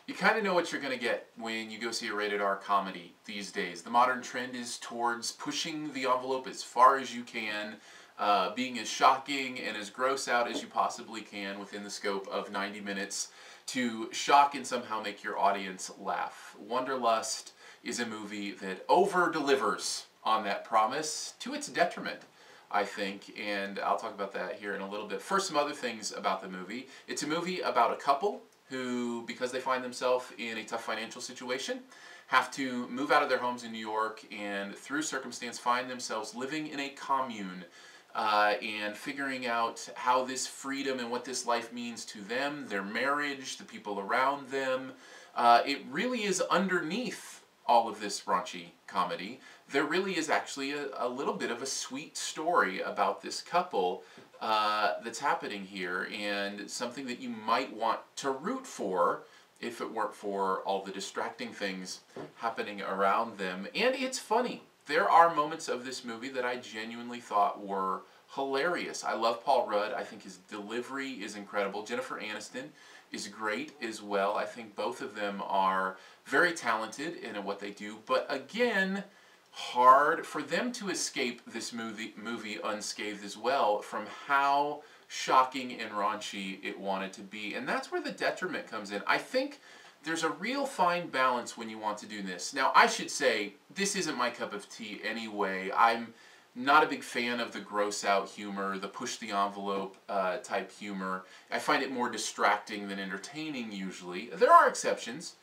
You kind of know what you're going to get when you go see a rated R comedy these days. The modern trend is towards pushing the envelope as far as you can, being as shocking and as gross out as you possibly can within the scope of 90 minutes to shock and somehow make your audience laugh. Wanderlust is a movie that over-delivers on that promise to its detriment, I think, and I'll talk about that here in a little bit. First, some other things about the movie. It's a movie about a couple who, because they find themselves in a tough financial situation, have to move out of their homes in New York and through circumstance find themselves living in a commune and figuring out how this freedom and what this life means to them, their marriage, the people around them. It really is underneath all of this raunchy comedy. There really is actually a little bit of a sweet story about this couple that's happening here, and something that you might want to root for if it weren't for all the distracting things happening around them. And it's funny. There are moments of this movie that I genuinely thought were hilarious. I love Paul Rudd. I think his delivery is incredible. Jennifer Aniston is great as well. I think both of them are very talented in what they do, but again, hard for them to escape this movie unscathed as well from how shocking and raunchy it wanted to be. And that's where the detriment comes in. I think there's a real fine balance when you want to do this. Now, I should say, this isn't my cup of tea anyway. I'm not a big fan of the gross out humor, the push the envelope type humor. I find it more distracting than entertaining usually. There are exceptions.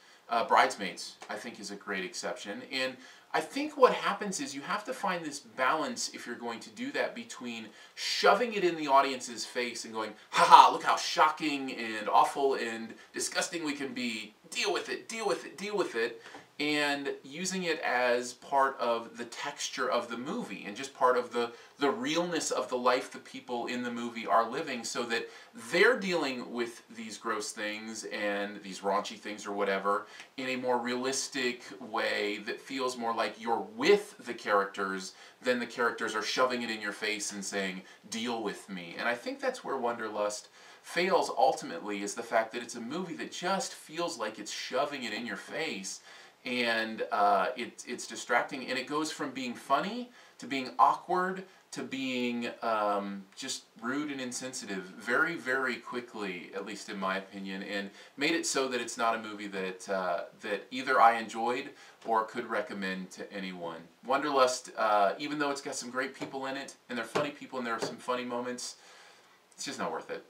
Bridesmaids, I think, is a great exception. And I think what happens is you have to find this balance if you're going to do that between shoving it in the audience's face and going, haha, look how shocking and awful and disgusting we can be, deal with it, deal with it, deal with it, and using it as part of the texture of the movie and just part of the realness of the life the people in the movie are living, so that they're dealing with these gross things and these raunchy things or whatever in a more realistic way that feels more like you're with the characters than the characters are shoving it in your face and saying, deal with me. And I think that's where Wanderlust fails ultimately, is the fact that it's a movie that just feels like it's shoving it in your face, and it's distracting, and it goes from being funny to being awkward to being just rude and insensitive very, very quickly, at least in my opinion, and made it so that it's not a movie that that either I enjoyed or could recommend to anyone. Wanderlust, even though it's got some great people in it, and they're funny people, and there are some funny moments, it's just not worth it.